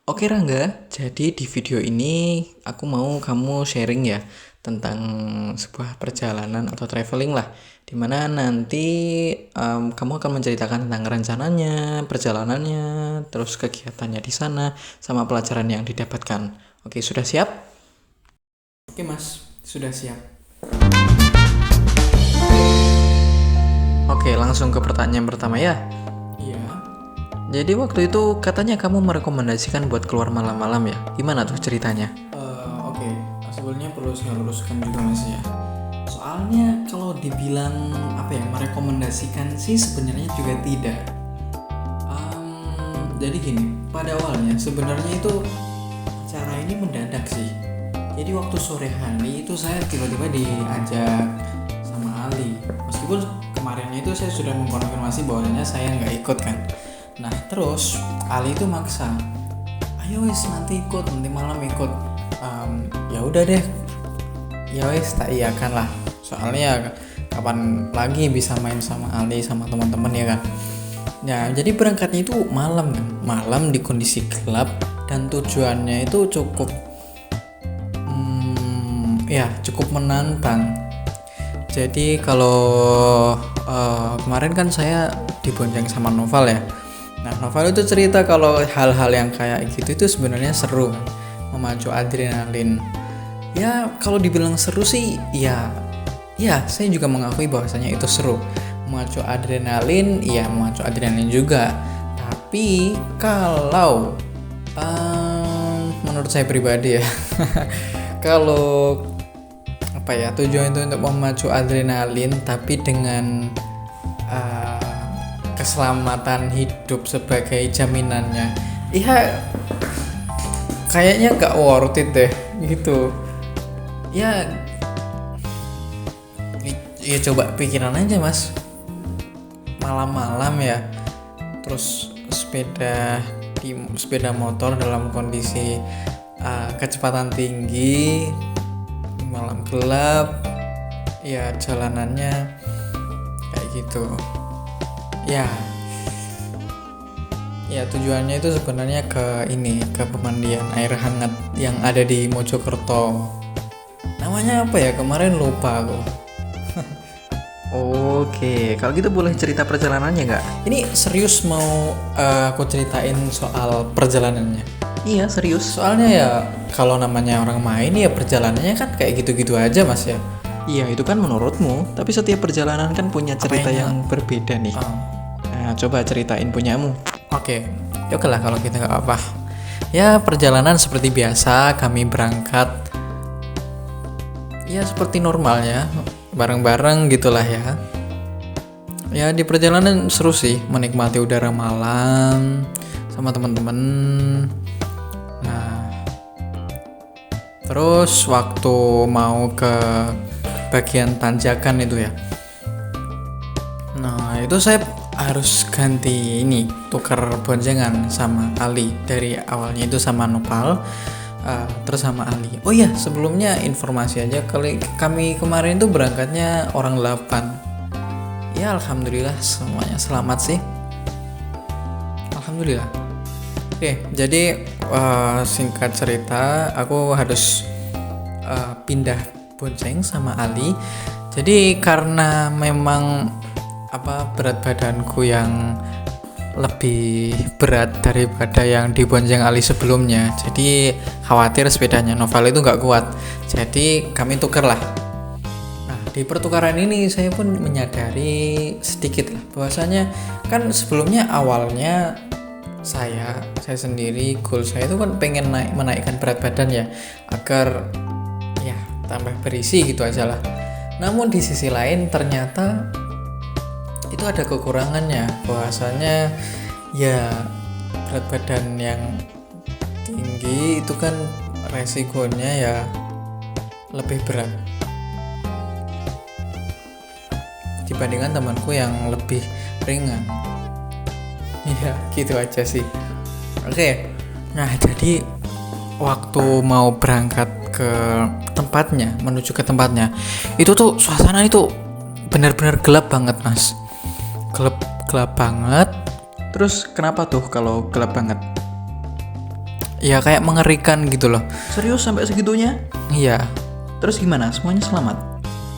Oke Rangga, jadi di video ini aku mau kamu sharing ya tentang sebuah perjalanan atau traveling lah, dimana nanti kamu akan menceritakan tentang rencananya, perjalanannya, terus kegiatannya di sana, sama pelajaran yang didapatkan. Oke, sudah siap? Oke mas, sudah siap. Oke, langsung ke pertanyaan pertama ya. Iya. Jadi waktu itu katanya kamu merekomendasikan buat keluar malam-malam ya. Gimana tuh ceritanya? Oke. Sebelumnya perlu saya luruskan juga mas ya. Soalnya kalau dibilang merekomendasikan sih sebenarnya juga tidak. Jadi gini, pada awalnya sebenarnya itu cara ini mendadak sih. Jadi waktu sore hari itu saya tiba-tiba diajak sama Ali. Meskipun kemarinnya itu saya sudah mengkonfirmasi bahwasanya saya nggak ikut kan. Nah terus Ali itu maksa, ayo wes nanti ikut, nanti malam ikut. Ya udah deh, ya wes tak iyakan lah. Soalnya kapan lagi bisa main sama Ali sama teman-teman ya kan. Ya jadi berangkatnya itu malam kan, malam di kondisi gelap dan tujuannya itu cukup cukup menantang. Jadi kalau kemarin kan saya dibonceng sama Noval ya. Nah Noval itu cerita kalau hal-hal yang kayak gitu itu sebenarnya seru kan, memacu adrenalin. Ya kalau dibilang seru sih ya saya juga mengakui bahwasanya itu seru, memacu adrenalin, ya memacu adrenalin juga. Tapi kalau menurut saya pribadi ya kalau tujuan itu untuk memacu adrenalin tapi dengan keselamatan hidup sebagai jaminannya, ya kayaknya gak worth it deh gitu ya. Ya coba pikiran aja mas, malam-malam ya, terus sepeda motor dalam kondisi kecepatan tinggi, malam gelap, ya jalanannya kayak gitu. Ya tujuannya itu sebenarnya ke pemandian air hangat yang ada di Mojokerto. Namanya apa ya, kemarin lupa aku. Oke, kalau gitu boleh cerita perjalanannya nggak? Ini serius mau aku ceritain soal perjalanannya. Iya, serius. Soalnya ya kalau namanya orang main ya perjalanannya kan kayak gitu-gitu aja mas ya. Iya, itu kan menurutmu, tapi setiap perjalanan kan punya cerita Apanya? yang berbeda nih. Oh, Nah, coba ceritain punyamu. Oke, ya oke lah kalau kita nggak apa. Ya perjalanan seperti biasa, kami berangkat ya seperti normalnya, bareng-bareng gitulah ya. Ya di perjalanan seru sih, menikmati udara malam sama teman-teman. Nah, terus waktu mau ke bagian tanjakan itu ya. Nah, itu saya harus ganti ini, tukar boncengan sama Ali. Dari awalnya itu sama Nopal, terus sama Ali. Oh iya, sebelumnya informasi aja, kami kemarin itu berangkatnya orang 8. Ya alhamdulillah semuanya selamat sih. Alhamdulillah. Oke, jadi singkat cerita, aku harus pindah bonceng sama Ali. Jadi karena memang berat badanku yang lebih berat daripada yang dibonceng Ali sebelumnya, jadi khawatir sepedanya Noval itu nggak kuat, jadi kami tuker lah. Nah di pertukaran ini saya pun menyadari sedikit lah bahwasanya kan sebelumnya awalnya saya sendiri, goal saya itu kan pengen menaikkan berat badan ya, agar ya tambah berisi gitu aja lah. Namun di sisi lain ternyata itu ada kekurangannya, bahwasanya ya berat badan yang tinggi itu kan resikonya ya lebih berat dibandingkan temanku yang lebih ringan. Iya gitu aja sih. Oke, nah jadi waktu mau berangkat ke tempatnya, menuju ke tempatnya, itu tuh suasana itu benar-benar gelap banget mas. Gelap banget. Terus kenapa tuh kalau gelap banget? ya kayak mengerikan gitu loh. Serius sampai segitunya? Iya. Terus gimana? Semuanya selamat?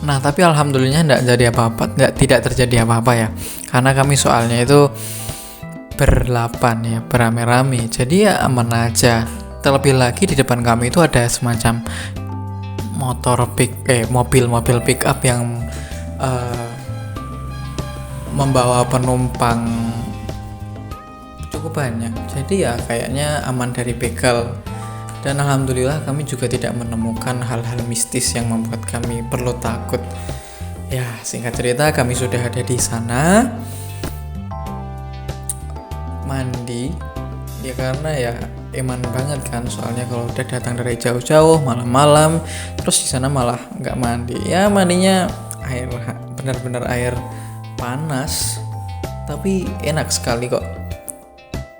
Nah tapi alhamdulillahnya tidak terjadi apa-apa ya, karena kami soalnya itu berlapan ya, beramai-ramai, jadi ya aman aja. Terlebih lagi di depan kami itu ada semacam mobil pick up yang membawa penumpang cukup banyak, jadi ya kayaknya aman dari begal. Dan alhamdulillah kami juga tidak menemukan hal-hal mistis yang membuat kami perlu takut. Ya, singkat cerita kami sudah ada di sana mandi. Ya karena ya eman banget kan, soalnya kalau udah datang dari jauh-jauh malam-malam terus di sana malah nggak mandi. Ya mandinya benar-benar air panas, tapi enak sekali kok.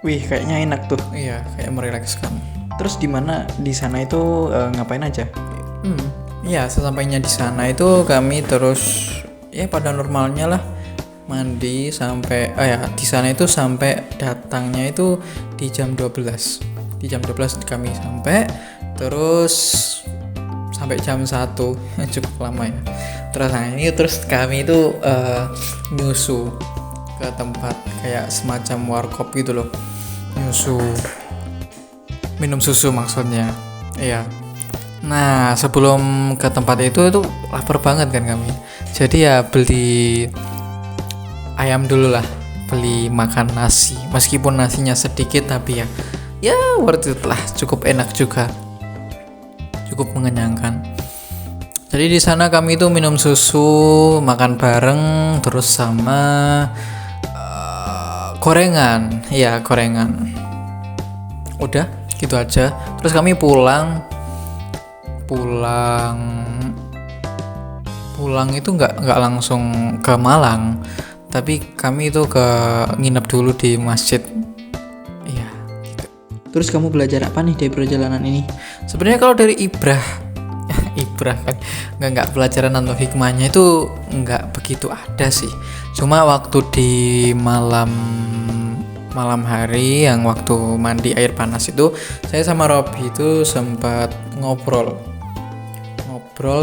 Wih, kayaknya enak tuh. Iya, kayak merilekskan. Terus di sana itu ngapain aja? Ya sesampainya di sana itu kami terus ya pada normalnya lah mandi sampai di sana itu sampai datangnya itu di jam 12. Di jam 12 kami sampai, terus sampai jam 1 cukup lama ya. Terus kami itu nyusu ke tempat kayak semacam warkop gitu loh. Minum susu maksudnya. Iya. Nah, sebelum ke tempat itu lapar banget kan kami. Jadi ya beli ayam dulu lah. Beli makan nasi. Meskipun nasinya sedikit tapi ya worth it lah. Cukup enak juga. Cukup mengenyangkan. Jadi di sana kami itu minum susu, makan bareng, terus sama gorengan. Iya, gorengan. Udah gitu aja. Terus kami pulang itu nggak langsung ke Malang, tapi kami itu nginep dulu di masjid. Iya gitu. Terus kamu belajar apa nih dari perjalanan ini? Sebenarnya kalau dari ibrah kan nggak pelajaran atau hikmahnya itu nggak begitu ada sih. Cuma waktu di malam hari yang waktu mandi air panas itu, saya sama Robby itu sempat ngobrol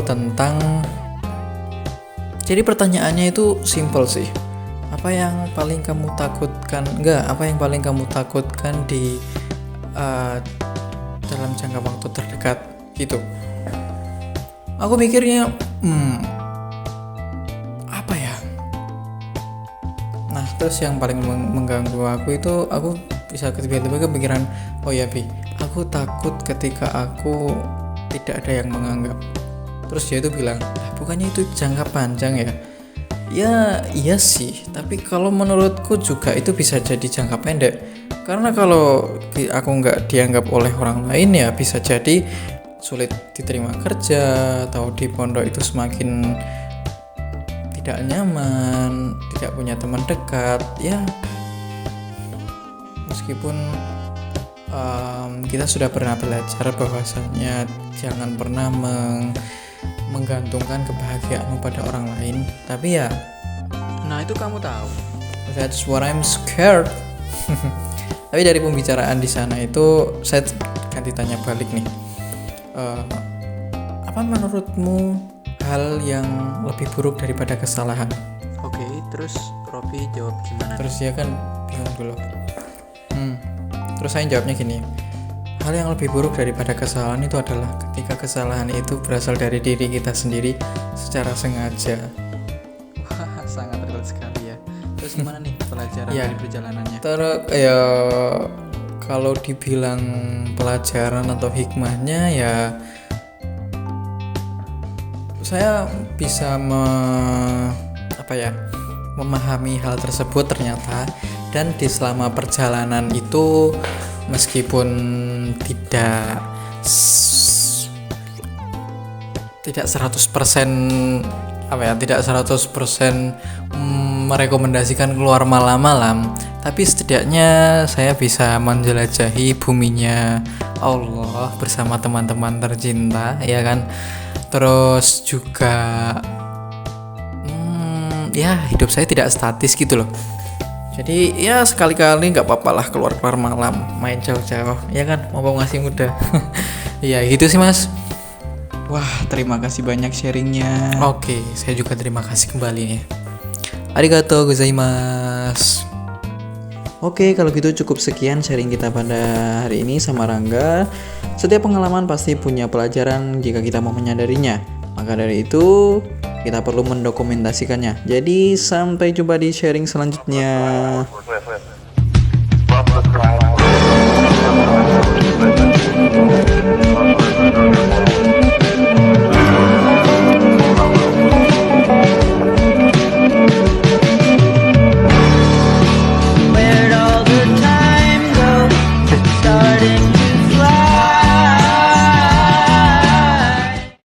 tentang, jadi pertanyaannya itu simple sih. Apa yang paling kamu takutkan di dalam jangka waktu terdekat gitu. Aku mikirnya apa ya. Nah terus yang paling mengganggu aku itu, aku bisa tiba-tiba kepikiran, oh ya Bi, aku takut ketika aku tidak ada yang menganggap. Terus dia itu bilang, bukannya itu jangka panjang ya? Ya iya sih, tapi kalau menurutku juga itu bisa jadi jangka pendek. Karena kalau aku nggak dianggap oleh orang lain ya bisa jadi sulit diterima kerja, atau di pondok itu semakin tidak nyaman, tidak punya teman dekat. Ya meskipun kita sudah pernah belajar bahwasanya jangan pernah menggantungkan kebahagiaanmu pada orang lain, tapi ya Nah itu kamu tahu. that's what I'm scared. Tapi dari pembicaraan di sana itu saya ganti tanya balik nih, apa menurutmu hal yang lebih buruk daripada kesalahan? Oke, terus Robby jawab gimana? Terus dia kan bingung dulu. Terus saya jawabnya gini, hal yang lebih buruk daripada kesalahan itu adalah ketika kesalahan itu berasal dari diri kita sendiri secara sengaja. Wah, sangat relate sekali ya. Terus gimana nih pelajaran Ya. dari perjalanannya? Terus ya kalau dibilang pelajaran atau hikmahnya ya saya bisa memahami hal tersebut ternyata. Dan di selama perjalanan itu meskipun tidak 100% merekomendasikan keluar malam-malam, tapi setidaknya saya bisa menjelajahi buminya Allah bersama teman-teman tercinta, ya kan. Terus juga ya hidup saya tidak statis gitu loh. Jadi ya sekali-kali nggak apa-apa lah keluar-keluar malam, main jauh-jauh, ya kan, mumpung masih muda. Iya gitu sih mas. Wah, terima kasih banyak sharingnya. Oke, saya juga terima kasih kembali nih. Arigatou gozaimasu. Oke, kalau gitu cukup sekian sharing kita pada hari ini sama Rangga. Setiap pengalaman pasti punya pelajaran jika kita mau menyadarinya. Maka dari itu, kita perlu mendokumentasikannya. Jadi, sampai jumpa di sharing selanjutnya.